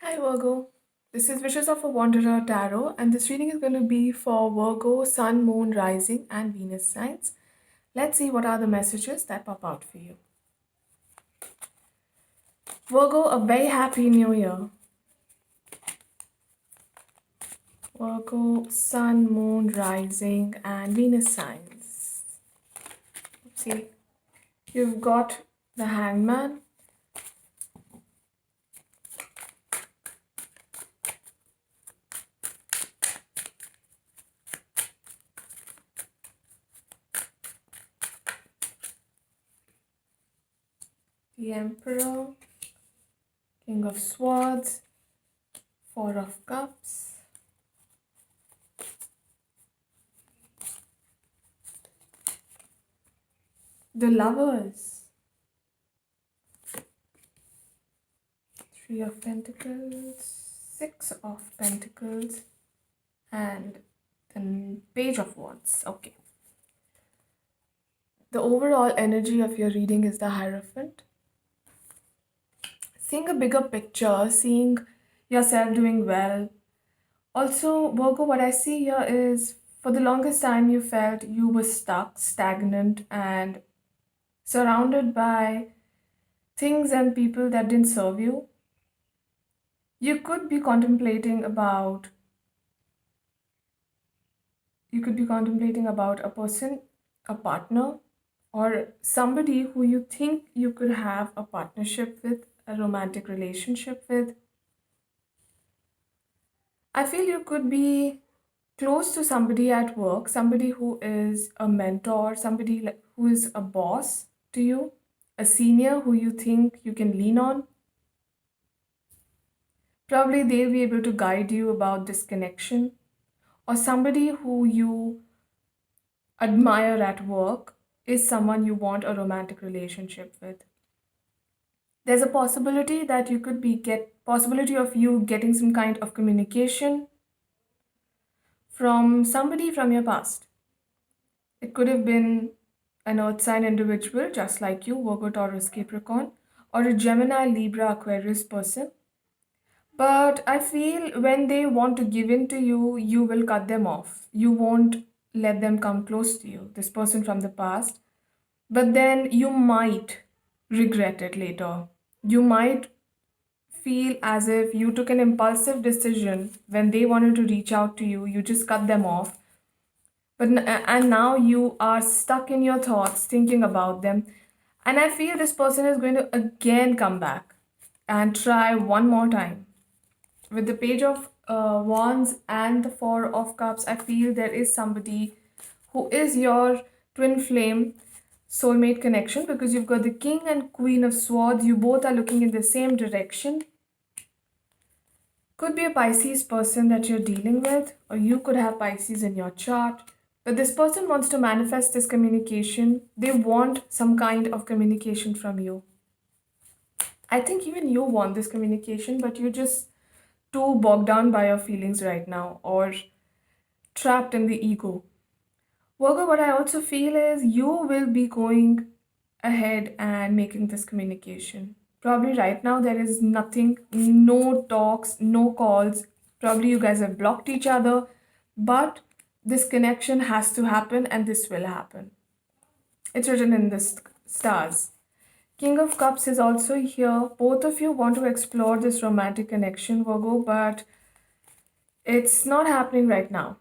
Hi Virgo, this is Wishes of a Wanderer Tarot, and this reading is going to be for Virgo, Sun, Moon, Rising, and Venus signs. Let's see what are the messages that pop out for you. Virgo, a very happy new year. Virgo, Sun, Moon, Rising, and Venus signs. See, you've got the Hangman, the Emperor, King of Swords, Four of Cups, the Lovers, Three of Pentacles, Six of Pentacles, and then Page of Wands. Okay. The overall energy of your reading is the Hierophant. Seeing a bigger picture, seeing yourself doing well. Also, Virgo, what I see here is for the longest time you felt you were stuck, stagnant, and surrounded by things and people that didn't serve you. You could be contemplating about a person, a partner, or somebody who you think you could have a partnership with, a romantic relationship with. I feel you could be close to somebody at work, somebody who is a mentor, somebody who is a boss to you, a senior who you think you can lean on. Probably they'll be able to guide you about this connection, or somebody who you admire at work is someone you want a romantic relationship with. There's a possibility that you could be get possibility of you getting some kind of communication from somebody from your past. It could have been an earth sign individual just like you, Virgo, Taurus, Capricorn, or a Gemini, Libra, Aquarius person. But I feel when they want to give in to you, you will cut them off. You won't let them come close to you, this person from the past. But then you might regret it later. You might feel as if you took an impulsive decision when they wanted to reach out to you, you just cut them off. And now you are stuck in your thoughts thinking about them. And I feel this person is going to again come back and try one more time. With the Page of Wands and the Four of Cups, I feel there is somebody who is your twin flame soulmate connection, because you've got the King and Queen of Swords. You both are looking in the same direction. Could be a Pisces person that you're dealing with, or you could have Pisces in your chart. But this person wants to manifest this communication. They want some kind of communication from you. I think even you want this communication, but you're just too bogged down by your feelings right now, or trapped in the ego. Virgo, what I also feel is you will be going ahead and making this communication. Probably right now there is nothing, no talks, no calls. Probably you guys have blocked each other, but this connection has to happen and this will happen. It's written in the stars. King of Cups is also here. Both of you want to explore this romantic connection, Virgo, but it's not happening right now.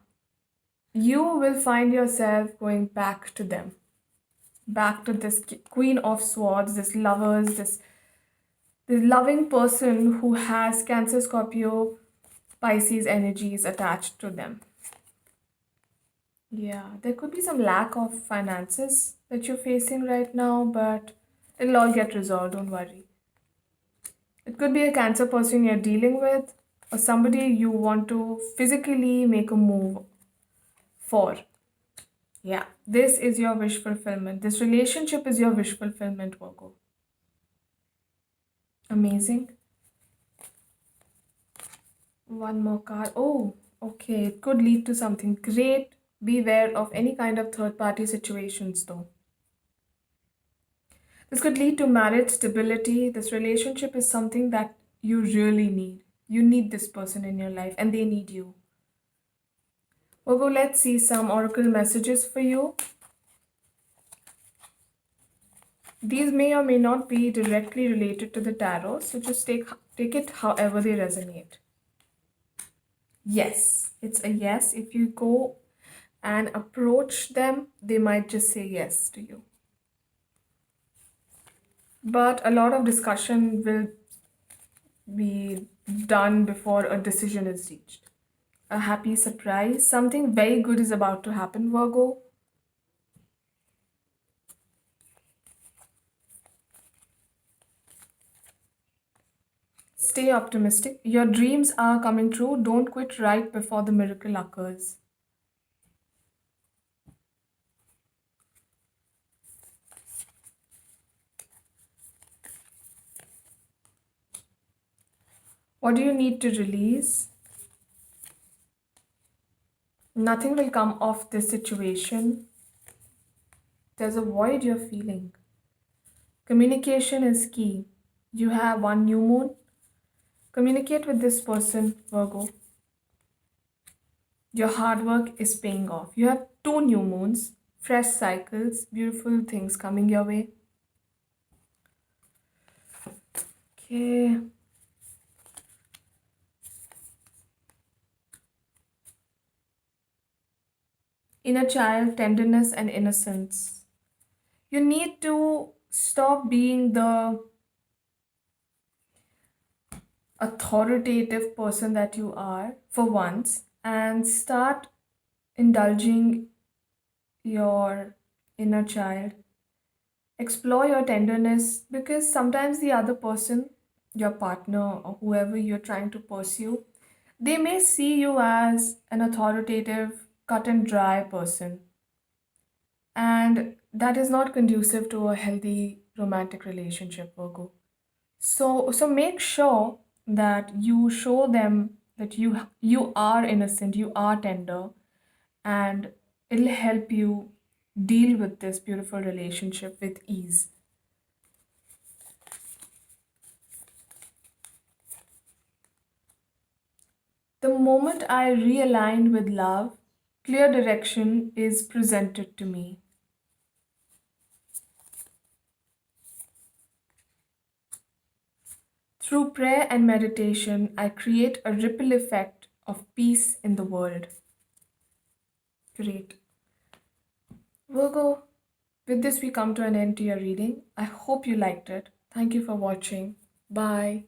You will find yourself going back to them, back to this Queen of Swords, this lovers, this loving person who has Cancer, Scorpio, Pisces energies attached to them. Yeah, there could be some lack of finances that you're facing right now, but it'll all get resolved, don't worry. It could be a Cancer person you're dealing with, or somebody you want to physically make a move for. Yeah, this is your wish fulfillment. This relationship is your wish fulfillment, Virgo. Amazing. One more card. Oh, okay. It could lead to something great. Beware of any kind of third party situations, though. This could lead to marriage stability. This relationship is something that you really need. You need this person in your life and they need you. Virgo, let's see some oracle messages for you. These may or may not be directly related to the tarot, so just take it however they resonate. Yes, it's a yes. If you go and approach them, they might just say yes to you. But a lot of discussion will be done before a decision is reached. A happy surprise. Something very good is about to happen, Virgo. Stay optimistic. Your dreams are coming true. Don't quit right before the miracle occurs. What do you need to release? Nothing will come off this situation. There's a void you're feeling. Communication is key. You have one new moon. Communicate with this person, Virgo. Your hard work is paying off. You have two new moons, fresh cycles, beautiful things coming your way. Okay. Inner child, tenderness, and innocence. You need to stop being the authoritative person that you are for once and start indulging your inner child. Explore your tenderness because sometimes the other person, your partner, or whoever you're trying to pursue, they may see you as an authoritative, cut and dry person. And that is not conducive to a healthy romantic relationship, Virgo. So make sure that you show them that you are innocent, you are tender, and it'll help you deal with this beautiful relationship with ease. The moment I realign with love, clear direction is presented to me. Through prayer and meditation, I create a ripple effect of peace in the world. Great. Virgo, with this, we come to an end to your reading. I hope you liked it. Thank you for watching. Bye.